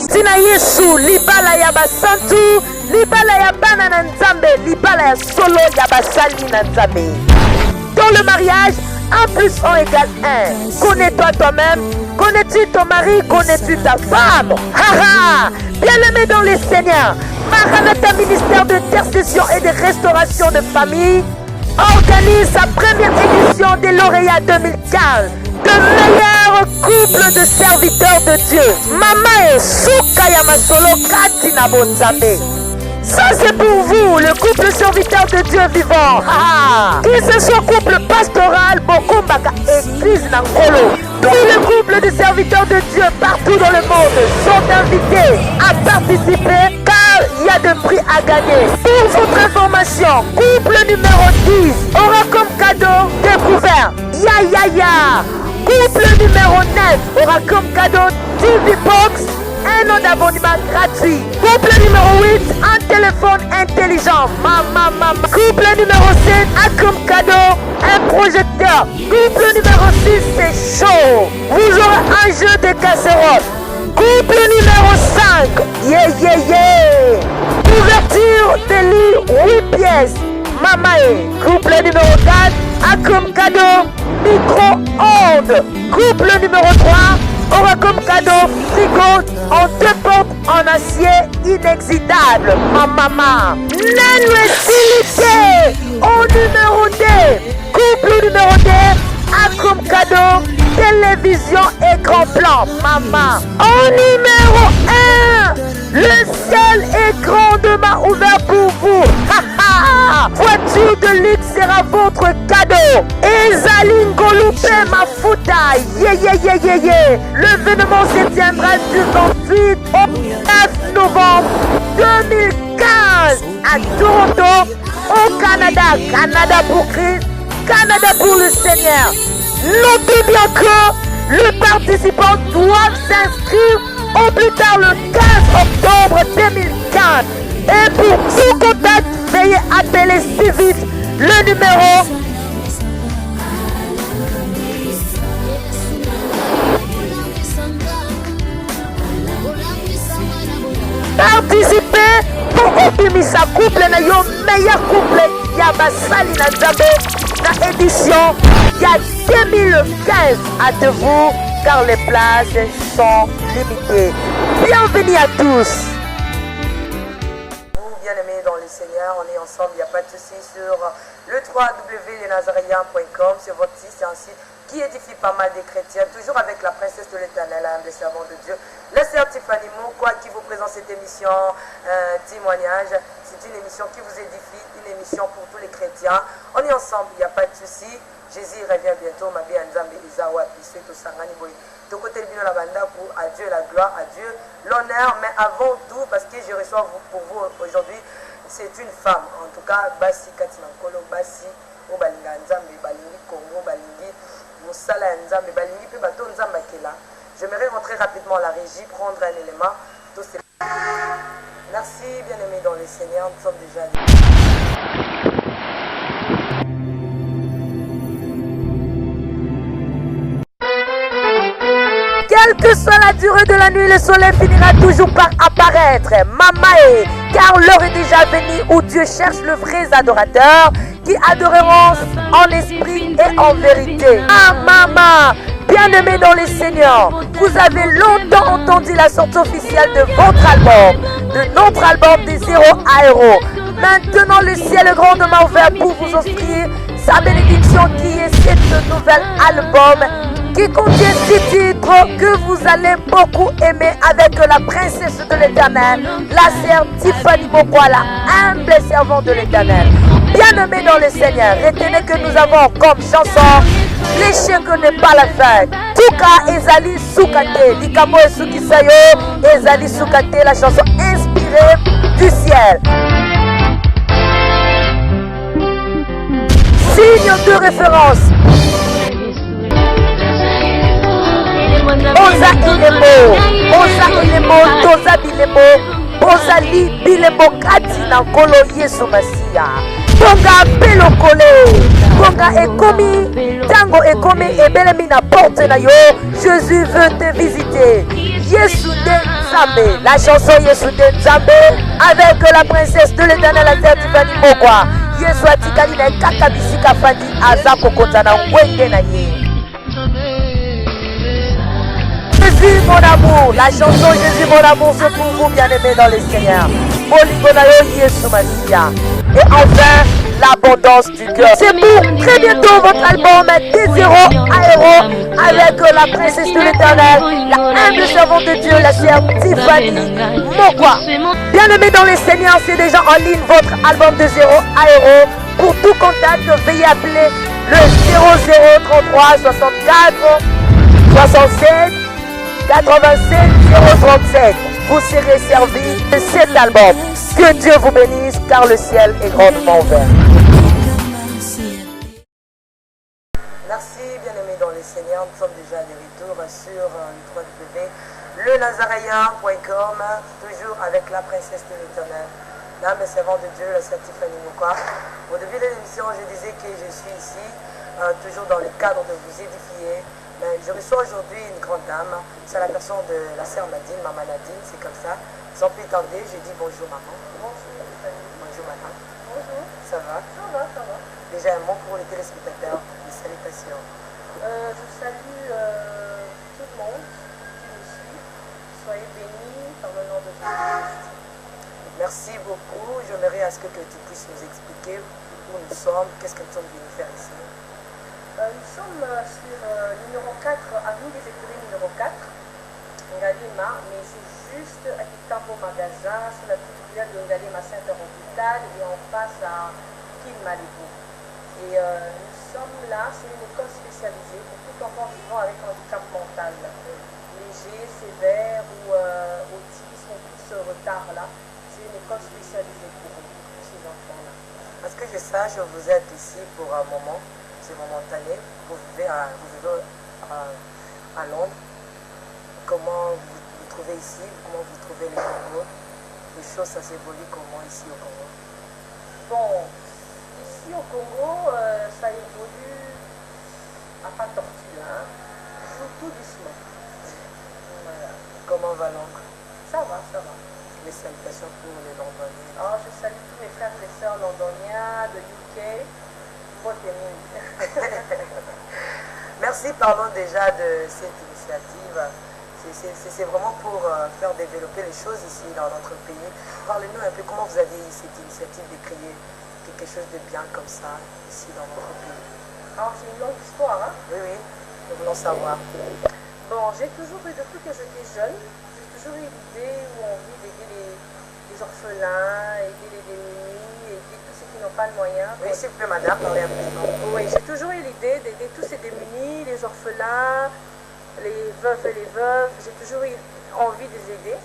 tina Yesu libala ya basantu libala ya bana na nzambe libala ya solo ya basali na nzambe. Dans le mariage 1 plus 1 égale 1. Connais-toi toi-même, connais-tu ton mari, connais-tu ta femme? Haha. Bien-aimé dans les Seigneurs, Maranatha ministère d'intercession et de restauration de famille organise sa première édition des lauréats 2015 de meilleurs couples de serviteurs de Dieu. Mama et Souka Yamasolo Katina Bonzambe. Ça c'est pour vous, le couple serviteur de Dieu vivant. Que ce soit couple pastoral, Bokombaka, église Nankolo. Tous les couples de serviteurs de Dieu partout dans le monde sont invités à participer car il y a de prix à gagner. Pour votre information, couple numéro 10 aura comme cadeau découvert Ya. Couple numéro 9 aura comme cadeau TV Box, un an d'abonnement gratuit. Couple numéro 8, un téléphone intelligent. Mama. Couple numéro 7 a comme cadeau un projecteur. Couple numéro 6, c'est chaud. Vous aurez un jeu de casserole. Couple numéro 5, yeah. Ouverture de lit 8 pièces. Mamae. Couple numéro 4 a comme cadeau micro-ondes. Couple numéro 3 aura comme cadeau frigo en 2 portes en acier inoxydable. Mama. Nanuetilité au numéro 2. Couple numéro 2 a comme cadeau télévision écran plan. Mama. Au numéro 1, le seul écran demain ouvert pour vous. Voiture de luxe sera votre cadeau. Ezali Ngoloupé Mafuta. L'événement se tiendra du 28 au 9 novembre 2015 à Toronto, au Canada. Canada pour Christ, Canada pour le Seigneur. Notez bien que les participants doivent s'inscrire au plus tard le 15 octobre 2015. Et pour tout contact, veuillez appeler si vite le numéro 0. Participez pour obimisa couple na yo meilleur couple ya basali na Nzambe na édition ya 2015 à de vous car les places sont limitées. Bienvenue à tous. Bien-aimés dans le Seigneur, on est ensemble, il n'y a pas de souci sur le www.lesnazaréens.com. C'est votre site, c'est un site qui édifie pas mal des chrétiens, toujours avec la princesse de l'Éternel, humble servant de Dieu, la sœur Tiffany Mokwa qui vous présente cette émission témoignage. C'est une émission qui vous édifie, une émission pour tous les chrétiens. On est ensemble, il n'y a pas de souci. Jésus revient bientôt, ma bien Nzambe Izawa, Isueto Sangani Boy. De côté de la banda pour à Dieu la gloire, à Dieu l'honneur, mais avant tout, parce que je reçois pour vous aujourd'hui, c'est une femme, en tout cas, Bassi Katina Kolo, Bassi, Obalinga Nzambe, Balingi Congo, Balingi, Moussala Nzambe, Balingi, puis Bato Nzamba Kela. J'aimerais rentrer rapidement à la régie, prendre un élément. Tout ces... Merci, bien-aimés dans le Seigneur, nous sommes déjà... Quelle que soit la durée de la nuit, le soleil finira toujours par apparaître. Mamae, car l'heure est déjà venue où Dieu cherche le vrai adorateur qui adoreront en esprit et en vérité. Ah maman, bien-aimé dans les Seigneurs, vous avez longtemps entendu la sortie officielle de votre album, de notre album des 0 à héros. Maintenant, le ciel est grandement ouvert pour vous offrir sa bénédiction qui est ce nouvel album qui contient 6 titres que vous allez beaucoup aimer avec la princesse de l'Éternel, la sœur Tiffany Mokwa, la humble servante de l'Éternel. Bien-aimés dans le Seigneur, retenez que nous avons comme chanson l'échec n'est pas la fête. Tuka Ezali Soukate, Likamo et Soukisayo, Ezali Soukate, la chanson inspirée du ciel. Signe de référence. Oza Elemo, Toza Bilemo, Ozali Bilemo Kati na Nkolo Yesu Masia. Konga pelokole. Konga ekomi. Tango ekomi ebelemi na porte na yo. Jésus veut te visiter. Yesu de Nzambe. La chanson Yesu de Nzambe avec la princesse de l'Éternel, la terre Tiffany Mokwa. Yesu atikali na kaka bisika fandi aza kokota na ngwenge na ye. Jésus mon amour, la chanson Jésus mon amour, c'est pour vous bien-aimés dans le Seigneur. Et enfin, l'abondance du cœur. C'est pour très bientôt votre album Désiro Aéro avec la princesse de l'Éternel, la humble servante de Dieu, la sœur Tiffany Mokwa. Bien-aimés dans le Seigneur, c'est déjà en ligne votre album Désiro Aéro. Pour tout contact, veuillez appeler le 0033 64 67 87 037. Vous serez servi de cet album. Que Dieu vous bénisse car le ciel est grandement ouvert. Merci bien-aimés dans le Seigneur. Nous sommes déjà de retour sur www.lenazarayen.com, toujours avec la princesse de l'Éternel, l'âme et servante de Dieu, la sœur Tiffany Mokwa. Au début de l'émission, je disais que je suis ici, toujours dans le cadre de vous édifier. Mais je reçois aujourd'hui une grande dame, c'est la personne de la sœur Nadine, maman Nadine, c'est comme ça. Sans plus tarder, je dis bonjour maman. Bonjour Tiffany. Bonjour madame. Bonjour. Ça va? Ça va, ça va. Déjà un mot pour les téléspectateurs, des salutations. Je salue tout le monde qui nous suit. Soyez bénis par le nom de Jésus-Christ. Merci beaucoup. J'aimerais à ce que tu puisses nous expliquer où nous sommes, qu'est-ce que nous sommes venus faire ici. Nous sommes sur numéro 4, avenue des Écuries numéro 4, Ngalima, mais c'est juste à Kitambo Magasin, sur la petite rivière de Ngalima Saint-Hôpital et en face à Kinmalibu. Et nous sommes là, c'est une école spécialisée pour tout enfant vivant avec handicap mental, léger, sévère ou autisme ou tout ce retard-là. C'est une école spécialisée pour ces enfants-là. Parce que je sache, vous êtes ici pour un moment. C'est momentané, vous vivez à Londres. Comment vous trouvez ici, comment vous trouvez les Congo? Les choses, ça s'évolue comment ici au Congo? Bon, ici au Congo, ça évolue à pas tortue, hein. Tout doucement. Voilà. Comment va Londres? Ça va, ça va. Les salutations pour les Londoniens. Oh, je salue tous mes frères et sœurs londoniens de UK. Merci, parlons déjà de cette initiative. C'est vraiment pour faire développer les choses ici dans notre pays. Parlez-nous un peu comment vous avez eu cette initiative de créer quelque chose de bien comme ça ici dans notre pays. Alors c'est une longue histoire, hein? Oui, oui, nous voulons savoir. Bon, j'ai toujours eu, depuis que j'étais jeune, j'ai toujours eu l'idée ou envie d'aider les orphelins, aider les démunis, aider tous ceux qui n'ont pas de moyens. Oui, s'il vous plaît, madame, parlez un peu. Oui, j'ai toujours eu l'idée d'aider tous ces démunis, les orphelins, les veufs et les veuves. J'ai toujours eu envie de les aider.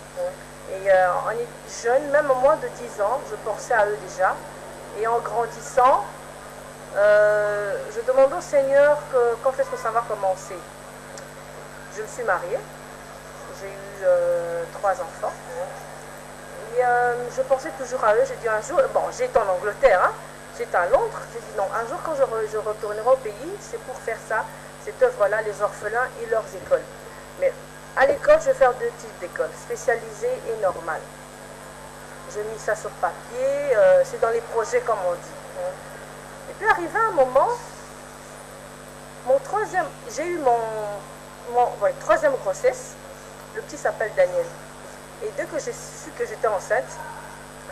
Et en étant jeune, même au moins de 10 ans, je pensais à eux déjà. Et en grandissant, je demandais au Seigneur quand est-ce que ça va commencer. Je me suis mariée. J'ai eu 3 enfants. Et je pensais toujours à eux. J'ai dit un jour, bon, j'étais en Angleterre, hein, j'étais à Londres. J'ai dit non, un jour quand je retournerai au pays, c'est pour faire ça, cette œuvre-là, les orphelins et leurs écoles. Mais à l'école, je vais faire 2 types d'écoles, spécialisées et normales. Je mis ça sur papier, c'est dans les projets comme on dit. Et puis arrivé un moment, j'ai eu mon 3e grossesse, le petit s'appelle Daniel. Et dès que j'ai su que j'étais enceinte,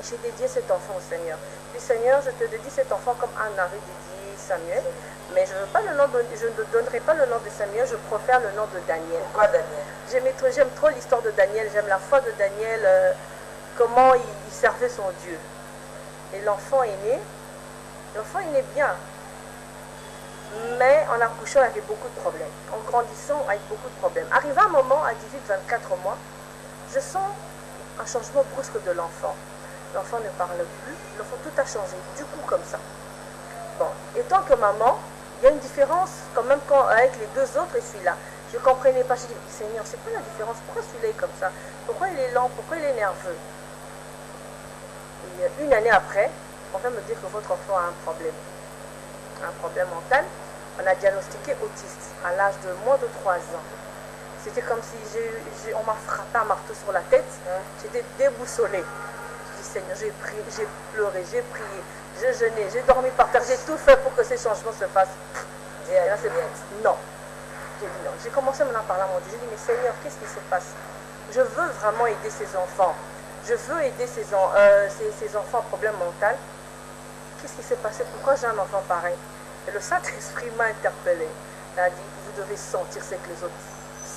j'ai dédié cet enfant au Seigneur. Je dis Seigneur, je te dédie cet enfant comme Anne avait dédié Samuel, mais je ne donnerai pas le nom de Samuel, je préfère le nom de Daniel. Pourquoi Daniel? J'aime trop l'histoire de Daniel, j'aime la foi de Daniel, comment il servait son Dieu. Et l'enfant est né bien, mais en accouchant, il y avait beaucoup de problèmes. En grandissant, avec beaucoup de problèmes. Arrivé un moment, à 18-24 mois, je sens un changement brusque de l'enfant. L'enfant ne parle plus, l'enfant tout a changé, du coup comme ça. Bon, étant que maman, il y a une différence quand même avec les 2 autres et celui-là. Je ne comprenais pas, je dis, Seigneur, c'est quoi la différence? Pourquoi celui-là est comme ça? Pourquoi il est lent? Pourquoi il est nerveux? Et 1 année après, on vient me dire que votre enfant a un problème mental. On a diagnostiqué autiste à l'âge de moins de 3 ans. C'était comme si on m'a frappé un marteau sur la tête. J'étais déboussolée. Je dis Seigneur, j'ai prié, j'ai pleuré, j'ai prié, j'ai jeûné, j'ai dormi par terre, j'ai tout fait pour que ces changements se fassent. Et là, non. J'ai dit non. J'ai commencé maintenant à parler à mon Dieu. J'ai dit mais Seigneur, qu'est-ce qui se passe? Je veux vraiment aider ces enfants. Je veux aider ces enfants à problème mental. Qu'est-ce qui s'est passé? Pourquoi j'ai un enfant pareil? Et le Saint-Esprit m'a interpellé. Il a dit, vous devez sentir ce que les autres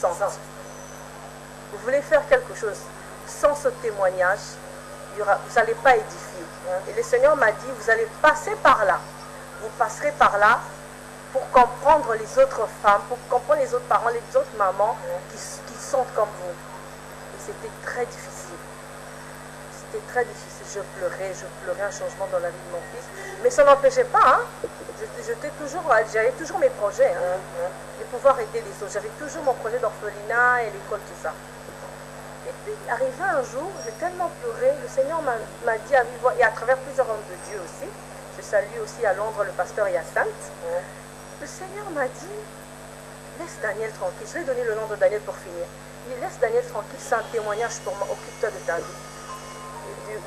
sentent. Vous voulez faire quelque chose sans ce témoignage, vous n'allez pas édifier. Et le Seigneur m'a dit, vous allez passer par là. Vous passerez par là pour comprendre les autres femmes, pour comprendre les autres parents, les autres mamans qui sentent comme vous. Et c'était très difficile. C'était très difficile. Je pleurais un changement dans la vie de mon fils. Mais ça n'empêchait pas. J'avais toujours mes projets de pouvoir aider les autres. J'avais toujours mon projet d'orphelinat et l'école, tout ça. Et puis, arrivé un jour, j'ai tellement pleuré. Le Seigneur m'a dit à vive voix, et à travers plusieurs hommes de Dieu aussi. Je salue aussi à Londres le pasteur Hyacinthe. Le Seigneur m'a dit, laisse Daniel tranquille. Je vais donner le nom de Daniel pour finir. Il dit, laisse Daniel tranquille, c'est un témoignage pour moi. Occupe-toi de ta vie.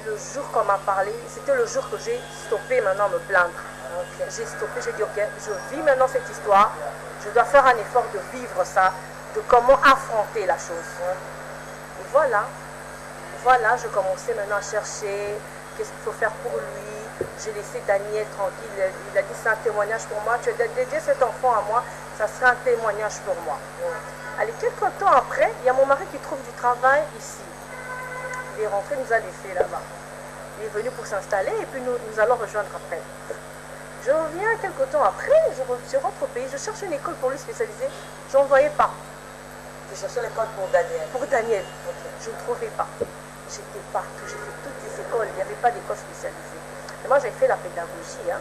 Le jour qu'on m'a parlé, c'était le jour que j'ai stoppé maintenant me plaindre. J'ai stoppé, j'ai dit ok, je vis maintenant cette histoire, je dois faire un effort de vivre ça, de comment affronter la chose. Et voilà, je commençais maintenant à chercher qu'est-ce qu'il faut faire pour lui. J'ai laissé Daniel tranquille, il a dit c'est un témoignage pour moi, tu as dédié cet enfant à moi, ça sera un témoignage pour moi. Allez, quelques temps après, il y a mon mari qui trouve du travail ici. Il est rentré, nous a laissé là-bas. Il est venu pour s'installer et puis nous allons rejoindre après. Je reviens quelques temps après, je rentre au pays, je cherche une école pour lui spécialiser, je n'en voyais pas. Tu cherchais l'école pour Daniel? Pour Daniel, je ne trouvais pas. J'étais partout, j'ai fait toutes les écoles, il n'y avait pas d'école spécialisée. Et moi j'ai fait la pédagogie, j'ai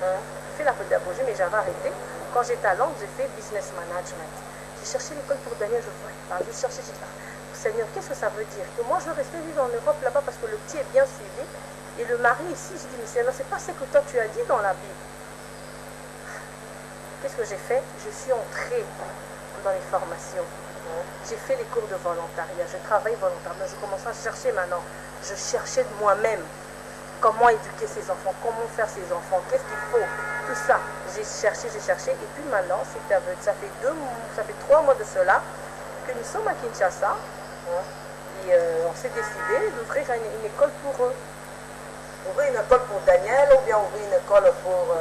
fait la pédagogie mais j'avais arrêté. Quand j'étais à Londres, j'ai fait business management. J'ai cherché l'école pour Daniel, je ne voyais pas. J'ai cherché, j'ai dit, Seigneur, qu'est-ce que ça veut dire? Que moi je veux rester vivre en Europe là-bas parce que le petit est bien suivi. Et le mari ici, j'ai dit, mais Seigneur, c'est pas ce que toi tu as dit dans la Bible. Qu'est-ce que j'ai fait? Je suis entrée dans les formations. J'ai fait les cours de volontariat. Je travaille volontairement. Je commençais à chercher maintenant. Je cherchais de moi-même comment éduquer ces enfants, comment faire ces enfants, qu'est-ce qu'il faut, tout ça. J'ai cherché. Et puis maintenant, ça fait 3 mois de cela que nous sommes à Kinshasa. Et on s'est décidé d'ouvrir une école pour eux. Ouvrir une école pour Daniel ou bien ouvrir une école pour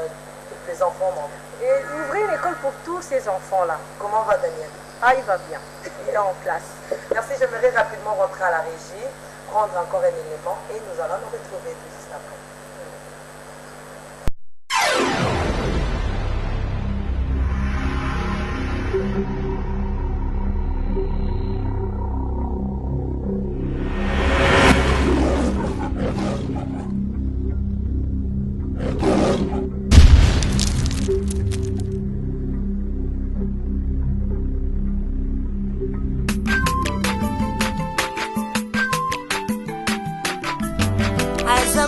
tous les enfants membres? Et ouvrir une école pour tous ces enfants-là. Comment va Daniel? Ah, il va bien. Il est en classe. Merci, j'aimerais rapidement rentrer à la régie, prendre encore un élément et nous allons nous retrouver tout juste après.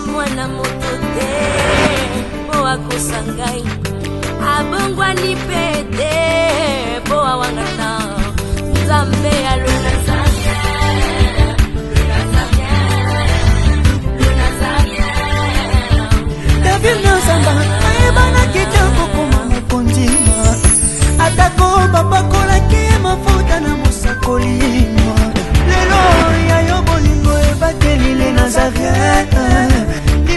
Mwana moto te po akosangai abongwa ni pete po awangana Nzambe ya luna zanya David Nzamba ayebana kitoko koma mokondima atako bapakolaki mafuta na mosakolima lelo yayo bolingo ebakelile Nazareth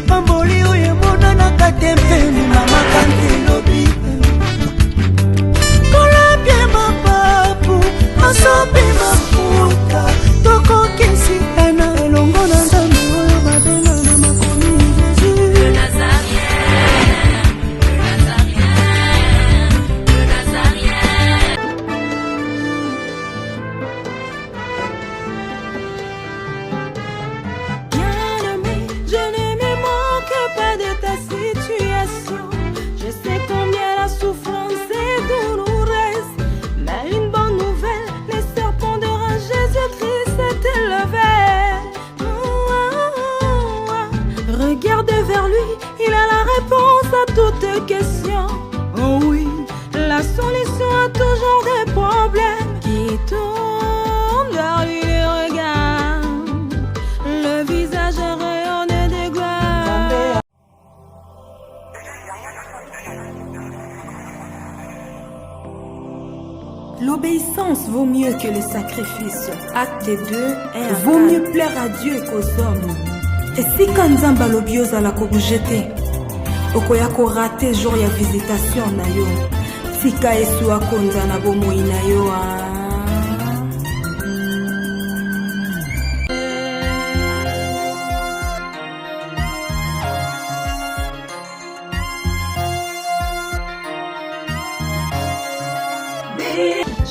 Pamboli oye mona na katempeni mama kantelobi Kolapye mapapu masopi mafuta Toko kesi ena elongo na Nzambe oyo babena na makomi Jésus Le Nazarien Regardez vers lui, il a la tourne vers lui les regards, le visage rayonné de gloire. L'obéissance vaut mieux que le sacrifice. Acte 2, 1. Vaut mieux plaire à Dieu qu'aux hommes. Et si Kanzamba lobioza la kobujete, okoya ko rater jour ya visitation na yo. Tika esu akonza na bomoi na yo.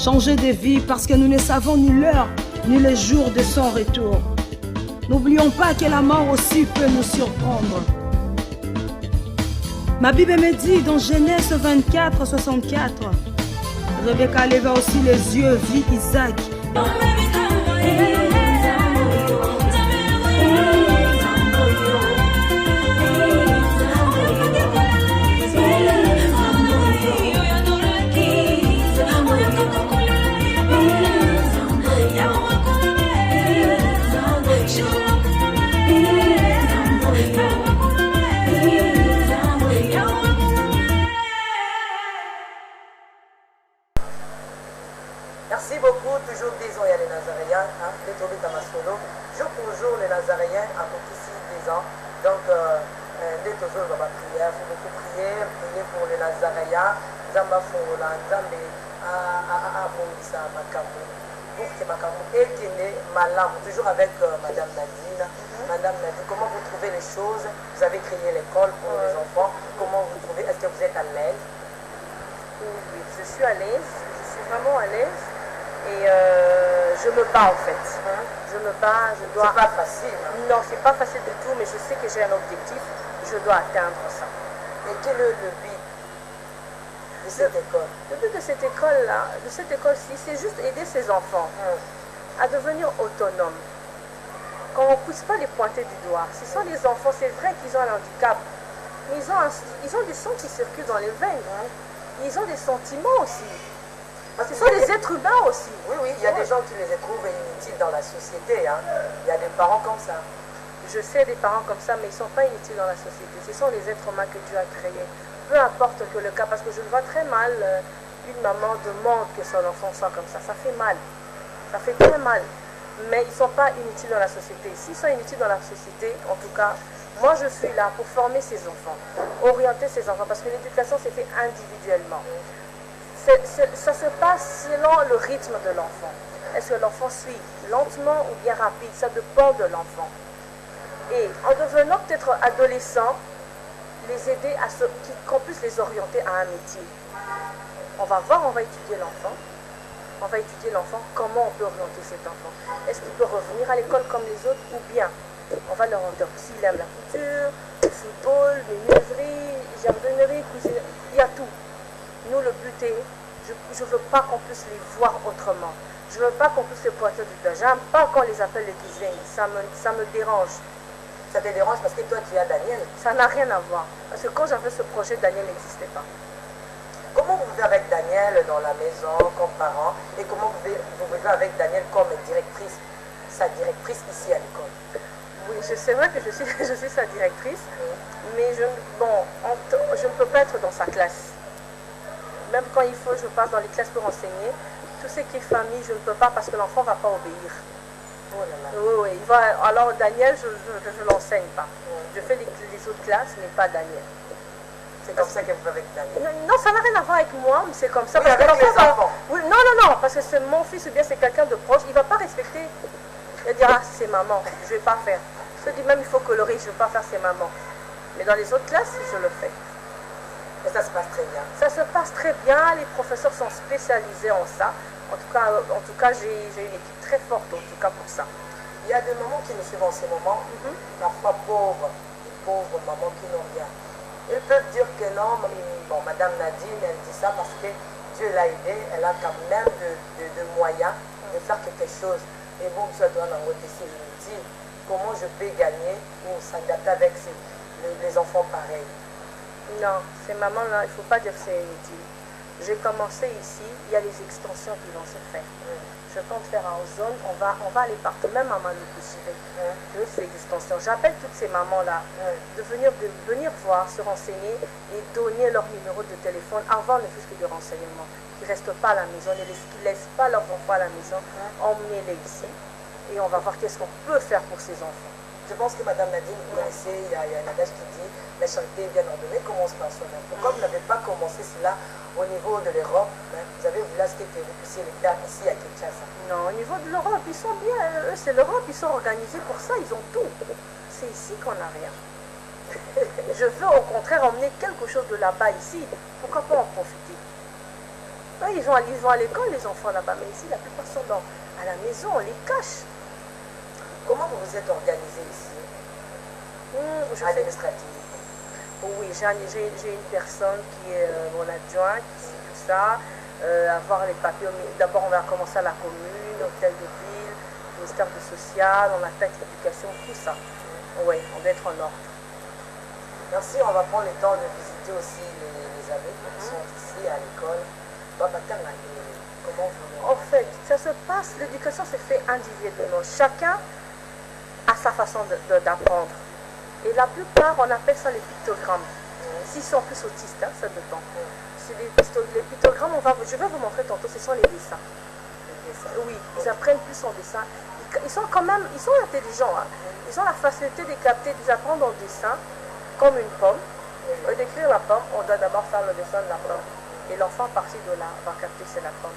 Changer de vie parce que nous ne savons ni l'heure ni le jour de son retour. N'oublions pas que la mort aussi peut nous surprendre. Ma Bible me dit dans Genèse 24, 64, Rebecca leva aussi les yeux, vit Isaac. Merci beaucoup, toujours disons il y a les Nazaréens, les Tobi Tamasolo. Jour pour jour, les Nazaréens accomplissent 10 ans. Donc, les Tozo va prier, il faut beaucoup prier pour les Nazaréens. Zamba Fola, Nzambe, Mongisa, Makamou. Pour que Makamou ait né Malam, toujours avec Madame Nadine. Madame Nadine, comment vous trouvez les choses? Vous avez créé l'école pour les enfants. Comment vous trouvez? Est-ce que vous êtes à l'aise? Oui, je suis à l'aise. Je suis vraiment à l'aise. Et je me bats en fait. Je me bats, je dois... C'est pas facile. Non, c'est pas facile du tout, mais je sais que j'ai un objectif. Je dois atteindre ça. Et quel est le but de cette école? Le but de cette école-là, de cette école-ci, c'est juste aider ces enfants à devenir autonomes. Qu'on ne puisse pas les pointer du doigt. Ce sont des enfants, c'est vrai qu'ils ont un handicap, mais ils ont du sang qui circule dans les veines. Ils ont des sentiments aussi. Ce sont des êtres humains aussi. Oui, oui, il y a des gens qui les trouvent inutiles dans la société. Il y a des parents comme ça. Je sais des parents comme ça, mais ils ne sont pas inutiles dans la société. Ce sont les êtres humains que Dieu a créés. Peu importe que le cas, parce que je le vois très mal, une maman demande que son enfant soit comme ça. Ça fait mal. Ça fait très mal. Mais ils ne sont pas inutiles dans la société. S'ils sont inutiles dans la société, en tout cas, moi je suis là pour former ces enfants, orienter ces enfants, parce que l'éducation s'est fait individuellement. Ça se passe selon le rythme de l'enfant. Est-ce que l'enfant suit lentement ou bien rapide? Ça dépend de l'enfant. Et en devenant peut-être adolescent, les aider à qu'on puisse les orienter à un métier. On va voir, on va étudier l'enfant. On va étudier l'enfant, comment on peut orienter cet enfant. Est-ce qu'il peut revenir à l'école comme les autres ou bien on va leur orienter s'il aime la couture, le football, menuiserie, jardinerie, cuisine, il y a tout. Nous, le but est, je ne veux pas qu'on puisse les voir autrement. Je ne veux pas qu'on puisse les pointer du doigt. J'aime pas qu'on les appelle les cuisines. Ça me dérange. Ça te dérange parce que toi, tu as Daniel. Ça n'a rien à voir. Parce que quand j'avais ce projet, Daniel n'existait pas. Comment vous vivez avec Daniel dans la maison, comme parent, et comment vous vivez avec Daniel comme directrice, sa directrice ici à l'école? Oui, c'est vrai que je suis sa directrice, mais je ne peux pas être dans sa classe. Même quand il faut, je passe dans les classes pour enseigner. Tout ce qui est famille, je ne peux pas parce que l'enfant ne va pas obéir. Oh là là. Oui, alors Daniel, je ne l'enseigne pas. Je fais les autres classes, mais pas Daniel. C'est comme ça que vous vivez avec Daniel? Non, ça n'a rien à voir avec moi, mais c'est comme ça. Oui, parce que avec les enfants. Oui, non, parce que c'est mon fils ou bien c'est quelqu'un de proche, il ne va pas respecter. Il dira, c'est maman, je ne vais pas faire. Je dis même, il faut colorer, je ne vais pas faire, c'est maman. Mais dans les autres classes, je le fais. Et ça se passe très bien? Ça se passe très bien, les professeurs sont spécialisés en ça. En tout cas j'ai une équipe très forte, en tout cas pour ça. Il y a des mamans qui nous suivent en ces moments, parfois pauvres mamans qui n'ont rien. Ils peuvent dire que non, bon, Madame Nadine, elle dit ça parce que Dieu l'a aidée, elle a quand même de moyens de faire quelque chose. Et bon, ça doit en côté, c'est inutile. Comment je peux gagner pour s'adapter avec les enfants pareils? Non, ces mamans-là, il ne faut pas dire que c'est inutile. J'ai commencé ici, il y a les extensions qui vont se faire. Je compte faire en zone, on va aller partout, même à Maluku, c'est l'extension. J'appelle toutes ces mamans-là de venir voir, se renseigner et donner leur numéro de téléphone avant ne fût-ce que de renseignement. Qui ne restent pas à la maison, qui ne laissent pas leurs enfants à la maison, emmenez-les ici et on va voir qu'est-ce qu'on peut faire pour ces enfants. Je pense que Madame Nadine, vous connaissez, il y a un adage qui dit la charité bien ordonnée commence par soi-même. Pourquoi vous n'avez pas commencé cela au niveau de l'Europe? Vous avez voulu ce que vous puissiez le faire ici à Kinshasa? Non, au niveau de l'Europe, ils sont bien. Eux, c'est l'Europe, ils sont organisés pour ça, ils ont tout. C'est ici qu'on n'a rien. Je veux au contraire emmener quelque chose de là-bas ici. Pourquoi pas en profiter? Oui, ils vont à l'école, les enfants là-bas, mais ici, la plupart sont à la maison, on les cache. Comment vous vous êtes organisé ici? Administratif. Oui, j'ai une personne qui est mon adjoint, qui suit tout ça, avoir les papiers. D'abord, on va commencer à la commune, hôtel de ville, ministère du social, on a taxe d'éducation, tout ça. Oui, on doit être en ordre. Merci, on va prendre le temps de visiter aussi les amis qui sont ici à l'école. Comment vous... En fait, ça se passe, l'éducation se fait individuellement. Chacun a sa façon d'apprendre. Et la plupart, on appelle ça les pictogrammes. S'ils sont plus autistes, hein, ça dépend. Les pictogrammes, je vais vous montrer tantôt, ce sont les dessins. Oui, ils apprennent plus en dessin. Ils sont intelligents. Hein. Ils ont la facilité de capter, d'apprendre en dessin, comme une pomme. D'écrire la pomme, on doit d'abord faire le dessin de la pomme. Et l'enfant, à partir de là, va capter c'est la pomme.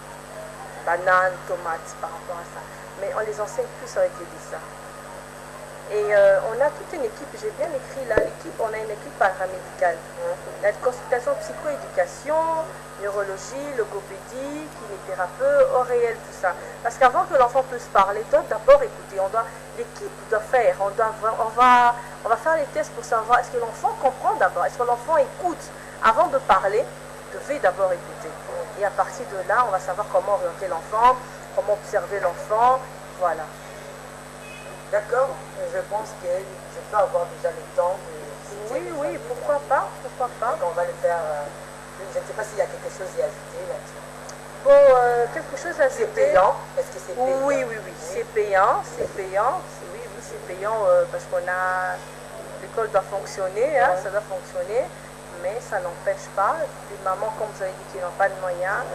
Banane, tomate, par rapport à ça. Mais on les enseigne plus avec les dessins. Et on a toute une équipe, j'ai bien écrit là, on a une équipe paramédicale. La consultation psychoéducation, neurologie, logopédie, kinésithérapeute, oreille, tout ça. Parce qu'avant que l'enfant puisse parler, doit d'abord écouter. L'équipe doit faire, on va faire les tests pour savoir est-ce que l'enfant comprend d'abord, est-ce que l'enfant écoute. Avant de parler, devait d'abord écouter. Et à partir de là, on va savoir comment orienter l'enfant, comment observer l'enfant, voilà. D'accord, je pense que je peux avoir déjà le temps de... Oui, pourquoi pas. Donc on va le faire... je ne sais pas s'il y a quelque chose à ajouter là-dessus. Bon, quelque chose à ajouter. C'est payant? Est-ce que c'est payant? Oui. C'est payant. Oui, c'est payant parce qu'on a... L'école doit fonctionner, hein, ça doit fonctionner. Mais ça n'empêche pas, les mamans, comme vous avez dit, qui n'ont pas de moyens,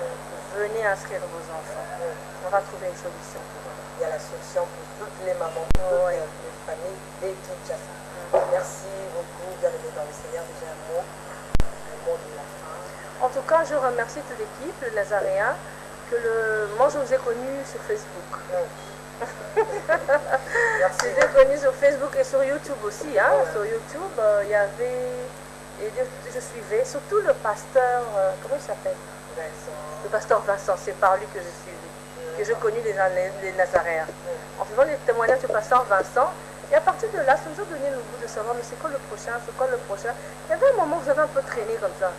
venez inscrire vos enfants. On va trouver une solution pour eux. Il y a la solution pour toutes les mamans, pour toutes les familles de Kinshasa. Merci beaucoup, bienvenue dans le Seigneur. J'ai un mot de la fin. En tout cas, je remercie toute l'équipe, le Nazaréen, moi je vous ai connu sur Facebook. Merci. Je vous ai connu sur Facebook et sur YouTube aussi. Hein. Sur YouTube, il y avait... Et je suivais, surtout le pasteur, comment il s'appelle? Vincent. Le pasteur Vincent, c'est par lui que je suivais, que je connus les Nazaréens. En faisant les témoignages du pasteur Vincent, et à partir de là, ça nous a donné le goût de savoir, mais c'est quoi le prochain, Il y avait un moment où vous avez un peu traîné comme ça.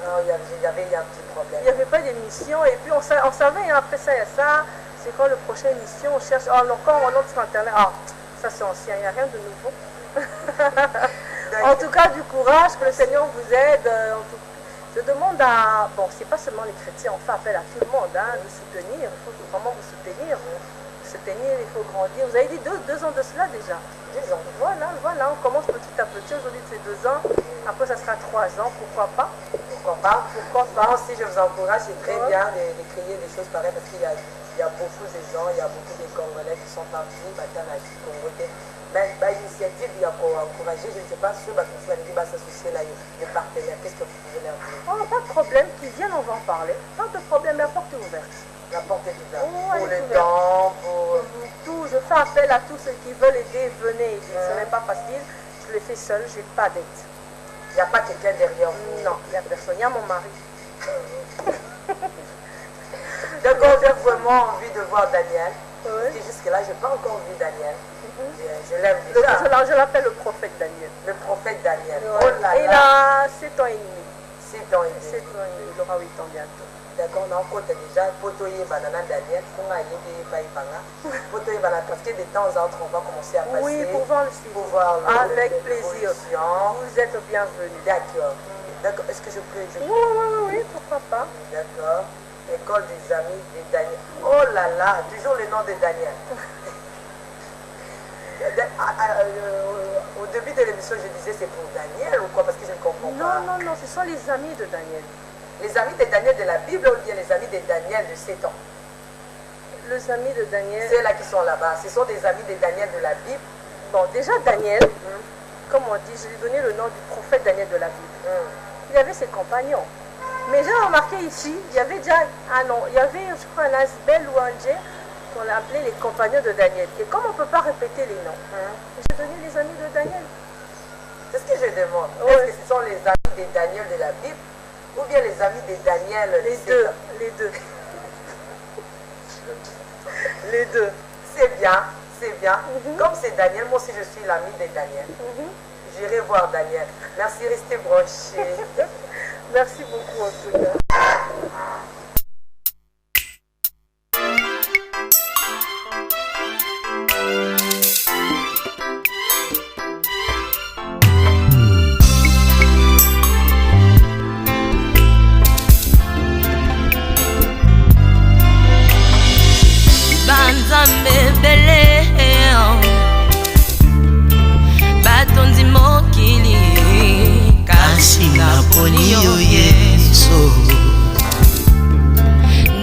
Non, il y avait un petit problème. Il n'y avait pas d'émission, et puis on savait, hein, après ça, il y a ça, c'est quoi le prochain émission, on cherche, encore on entre sur Internet, ça c'est ancien, il n'y a rien de nouveau. En tout cas, du courage, que le Seigneur vous aide. Je demande à... Bon, c'est pas seulement les chrétiens, on fait appel à tout le monde, hein, de soutenir. Il faut vraiment vous soutenir. Il faut grandir. Vous avez dit 2 ans de cela déjà. 2 ans. Voilà, on commence petit à petit. Aujourd'hui, c'est 2 ans. Après, ça sera 3 ans. Pourquoi pas? Pourquoi pas? Aussi, je vous encourage, c'est très bien de créer des choses pareilles parce qu'il y a beaucoup de gens, il y a beaucoup de Congolais qui sont partis, l'initiative, il y a pour encourager, je ne sais pas, ceux qui vont s'associer là, les partenaires, qu'est-ce que vous pouvez leur dire? Pas de problème, qu'ils viennent, on va en parler. Pas de problème, la porte est ouverte. La porte est ouverte. Pour le temps, pour... Tout, je fais appel à tous ceux qui veulent aider, venez aider. Ce n'est pas facile, je le fais seul, je n'ai pas d'aide. Il n'y a pas quelqu'un derrière vous? Non, il n'y a personne, il y a mon mari. D'accord, j'ai vraiment envie de voir Daniel. Oui. Jusque-là, je n'ai pas encore vu Daniel. Je l'aime déjà. Je l'appelle le prophète Daniel. Le prophète Daniel. Ouais. Oh là là. Il a 7 ans et demi. 7 ans et demi. 7 ans et demi, il aura 8 ans bientôt. D'accord, on a encore déjà potoyer banana Daniel. On a aidé Païpanga. Potoyer banana, parce que de temps en temps, on va commencer à passer. Oui, pour voir le suivi. Pour voir avec plaisir. Vous êtes bienvenus. D'accord. D'accord, est-ce que je peux... Oui, pourquoi pas. D'accord. École des amis de Daniel. Oh là là, toujours le nom de Daniel. Au début de l'émission, je disais c'est pour Daniel ou quoi, parce que je ne comprends pas. Non, ce sont les amis de Daniel. Les amis de Daniel de la Bible ou bien les amis de Daniel de 7 ans? Les amis de Daniel. Ceux-là qui sont là-bas, ce sont des amis de Daniel de la Bible. Bon, déjà Daniel, comme on dit, je lui ai donné le nom du prophète Daniel de la Bible. Il avait ses compagnons. Mais j'ai remarqué ici, il y avait déjà un nom, il y avait, je crois, un Asbel ou un Dje, qu'on appelait les compagnons de Daniel. Et comme on ne peut pas répéter les noms, j'ai donné les amis de Daniel. C'est ce que je demande. Est-ce que ce sont les amis de Daniel de la Bible ou bien les amis de Daniel? Les deux. Les deux. C'est bien, c'est bien. Comme c'est Daniel, moi aussi je suis l'ami de Daniel. J'irai voir Daniel. Merci, restez branchés. Merci beaucoup en tout cas. Banzambebele batondi mokili kasi naponi yo Yesu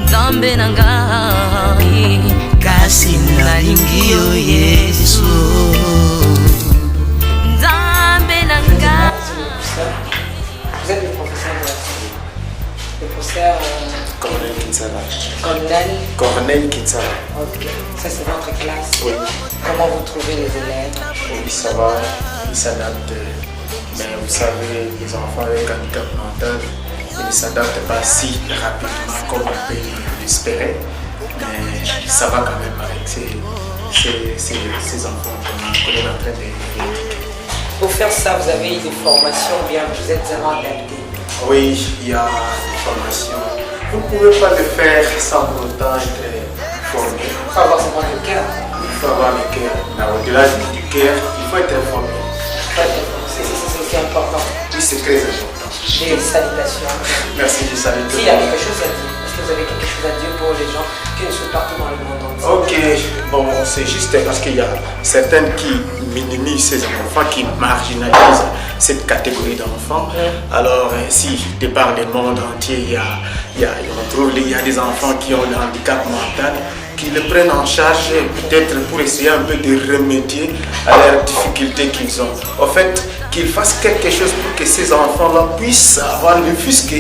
nzambe na ngai kasi nalingi yo Yesu nzambe na ngai. Vous êtes le professeur de la famille. Le professeur Corneille Kitsala. Corneille Kitsala. Ok. Ça c'est votre classe. Oui. Comment vous trouvez les élèves? Oui, ça va. Ils s'adaptent. Mais vous savez, les enfants avec handicap mental, ils ne s'adaptent pas si rapidement comme on peut l'espérer. Mais ça va quand même avec ces enfants qu'on est en train d'éduquer. Pour faire ça, vous avez eu des formations ou bien vous êtes vraiment adapté? Oui, il y a une formation. Vous ne pouvez pas le faire sans pour autant être formé. Il faut avoir seulement le cœur. Il faut avoir le cœur. Mais au-delà du cœur, il faut être informé. C'est aussi important. Oui, c'est très important. Des salutations. Merci, je salue. S'il y a quelque chose à dire, est-ce que vous avez quelque chose à dire pour les gens qui ne sont partout dans le monde entier? Ok, bon, c'est juste parce qu'il y a certaines qui minimisent ces enfants, qui marginalisent cette catégorie d'enfants. Alors, si de par le monde entier, il y a des enfants qui ont un handicap mental, qui le prennent en charge peut-être pour essayer un peu de remédier à leurs difficultés qu'ils ont. En fait, qu'ils fassent quelque chose pour que ces enfants-là puissent avoir ne fût-ce que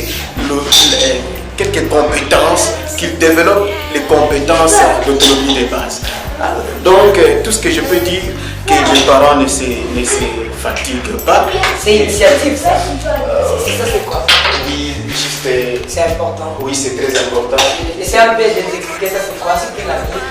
quelques compétences, qu'ils développent les compétences d'autonomie de base. Donc, tout ce que je peux dire, que les parents ne se fatiguent pas. C'est initiative, ça. Ça, c'est quoi? Oui, juste. C'est important. Oui, c'est très important. Et c'est un peu de expliquer ça, c'est quoi? C'est que la vie.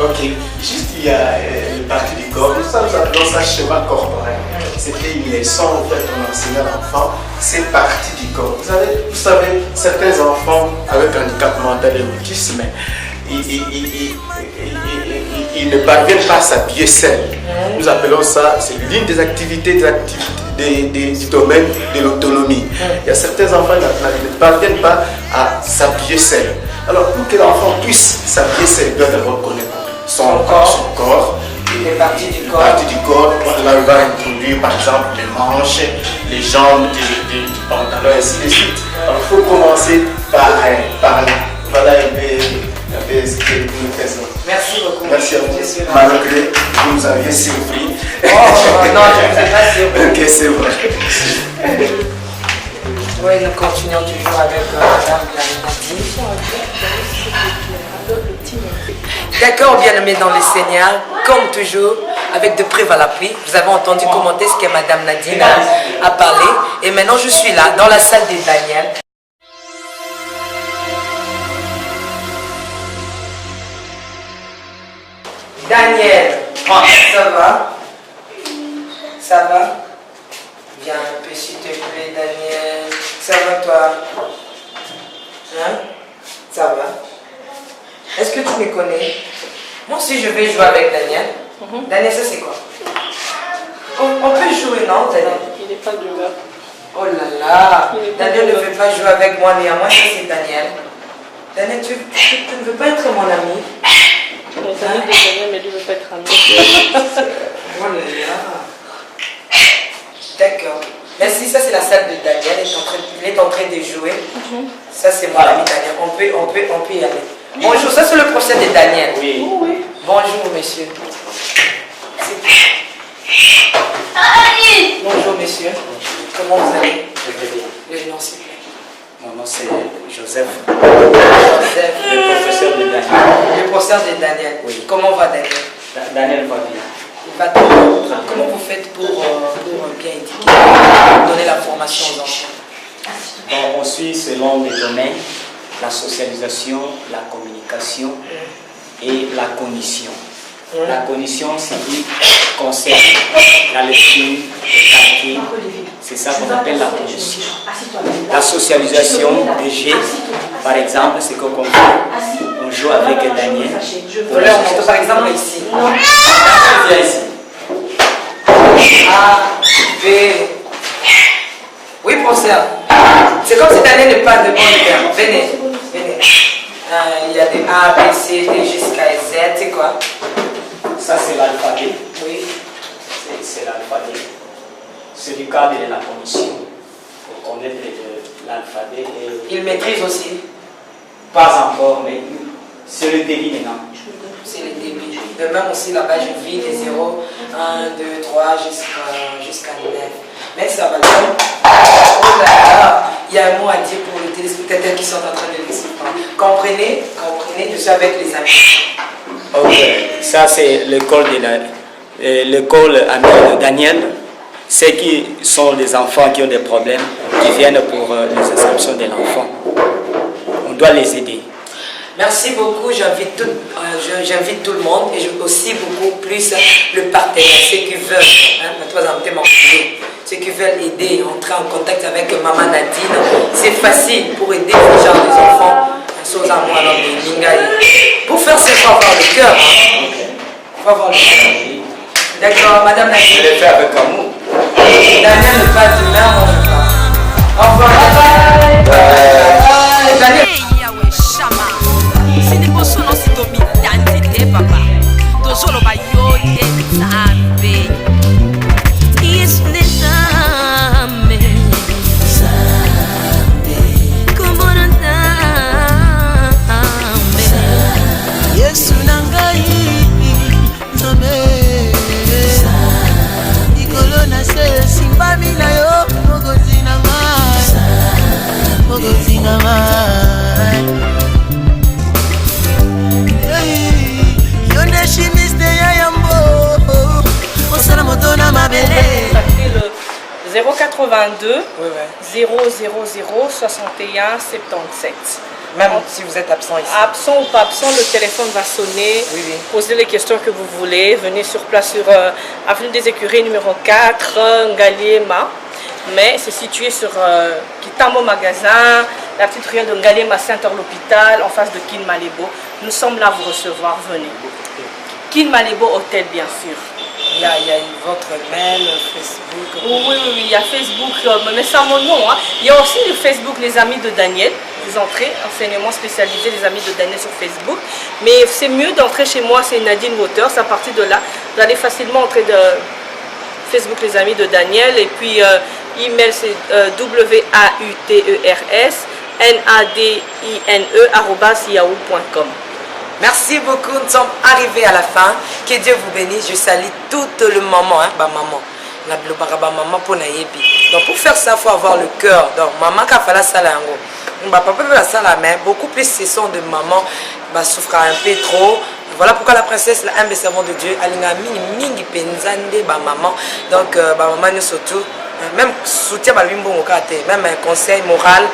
Ok, juste il y a une partie du corps, nous appelons ça schéma corporel. C'était une leçon en fait on enseignait à l'enfant, c'est partie du corps. Vous savez, certains enfants avec handicap mental et autisme, ils ne parviennent pas à s'habiller seuls. Nous appelons ça, c'est l'une des activités du domaine de l'autonomie. Il y a certains enfants qui ne parviennent pas à s'habiller seuls. Alors pour que l'enfant puisse s'habiller seul, il doit d'abord connaître son corps, les parties du corps. Là, il va introduire par exemple les manches, les jambes du pantalon, et ainsi de suite. Alors il faut commencer par là. Voilà un peu ce que nous faisons. Merci beaucoup. Merci à vous. Malgré que vous nous aviez surpris. Oh non, je ne sais pas surpris. Ok, c'est vrai. Oui, nous continuons toujours avec Madame Nadine. D'accord, bien-aimés dans les Seigneurs, comme toujours, avec de près à l'appui, vous avez entendu commenter ce que Madame Nadine a parlé. Et maintenant, je suis là, dans la salle de Daniel. Daniel, ça va? Ça va? Viens un peu s'il te plaît, Daniel. Ça va toi? Hein? Ça va? Est-ce que tu me connais? Moi aussi je vais jouer avec Daniel. Daniel, ça c'est quoi? On peut jouer, non, Daniel? Il n'est pas joueur. Oh là là! Daniel ne veut pas jouer avec moi, mais à moi ça c'est Daniel. Daniel, tu ne veux pas être mon ami? Les amis de Daniel, mais lui ne veut pas être ami. Voilà. D'accord. Merci, ça c'est la salle de Daniel, il est en train de jouer. Ça c'est mon ami Daniel, on peut y aller. Bonjour, ça c'est le procès de Daniel. Oui. Bonjour monsieur. Bonjour monsieur. Comment vous allez? Je vais bien. Le nom s'il vous plaît. Mon nom c'est Joseph, Joseph. le professeur de Daniel. Le procès de Daniel. Oui. Comment va Daniel? Daniel va bien. Il va bien. Comment vous faites pour bien éduquer, donner la formation aux enfants? Bon, on suit selon les domaines, la socialisation, la communication et la cognition. La cognition, c'est qui concerne la lecture, le calcul, c'est ça qu'on appelle la cognition. La socialisation des jeux, par exemple, c'est qu'on fait, on joue avec Daniel. Par exemple ici. Viens ici. A, B. Oui, professeur. C'est comme si Daniel n'est pas de bon terme. Venez. Il y a des A, B, C, D jusqu'à Z. C'est quoi? Ça, c'est l'alphabet. Oui. C'est l'alphabet. C'est du cadre de la commission. Pour connaître l'alphabet. Il maîtrise aussi. Pas encore, mais c'est le début maintenant. C'est le début. De même aussi là-bas, je vis des 0, 1, 2, 3 jusqu'à 9. Mais ça va bien. Oh là là, il y a un mot à dire pour les téléspectateurs qui sont en train de nous suivre. Comprenez, je suis avec les amis. Ok, ça c'est l'école de Daniel. Ceux qui sont des enfants qui ont des problèmes, qui viennent pour les inscriptions de l'enfant. On doit les aider. Merci beaucoup, j'invite tout le monde et aussi beaucoup plus le partenaire, ceux qui veulent, ceux qui veulent aider, entrer en contact avec Maman Nadine. C'est facile pour aider les gens, les enfants. Pour faire ça, il faut avoir le cœur. Il faut avoir le cœur. D'accord, Madame Nadine. Je l'ai fait avec amour. Daniel n'est pas demain, moi je pars. Au revoir. Bye bye. Daniel. Papa, tozolo bayote nzambe Yesu nzambe Komona nzambe Yesu nangai nzambe Nikolo na se simbami na yo mokozi na ngai Ça fait le 082 000 61 77. Même si vous êtes absent ici. Absent ou pas absent, le téléphone va sonner. Oui. Posez les questions que vous voulez. Venez sur place sur Avenue des Écuries numéro 4, Ngaliema. Mais c'est situé sur Kitambo Magasin, la petite ruelle de Ngaliema Center l'hôpital, en face de Kin Malebo. Nous sommes là à vous recevoir. Venez. Kin Malebo Hôtel, bien sûr. Il y a votre mail, Facebook. Oui, il y a Facebook, mais sans mon nom. Hein. Il y a aussi le Facebook Les Amis de Daniel. Vous entrez, enseignement spécialisé Les Amis de Daniel sur Facebook. Mais c'est mieux d'entrer chez moi, c'est Nadine Waters. À partir de là, vous allez facilement entrer de Facebook Les Amis de Daniel. Et puis, email c'est WAUTERSNADINE@yahoo.com. Merci beaucoup, nous sommes arrivés à la fin. Que Dieu vous bénisse. Je salue tout le maman, maman. Maman pour naïbi. Donc pour faire ça, il faut avoir le cœur. Donc maman qui a fait la salle, papa peut la salle, mais beaucoup plus ce sont de maman souffre un peu trop. Voilà pourquoi la princesse, la humble servante de Dieu, elle a mingi penzande maman. Donc maman nous surtout même soutien même un conseil moral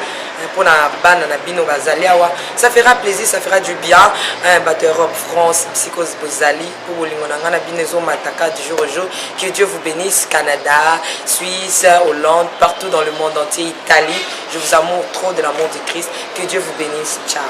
pour la bande na bino bazaliawa, ça fera plaisir, ça fera du bien. Bateau Europe, France, Psychose Bozali, pour l'ingona binezo mataka du jour au jour. Que Dieu vous bénisse, Canada, Suisse, Hollande, partout dans le monde entier, Italie. Je vous amoure trop de l'amour de Christ. Que Dieu vous bénisse. Ciao.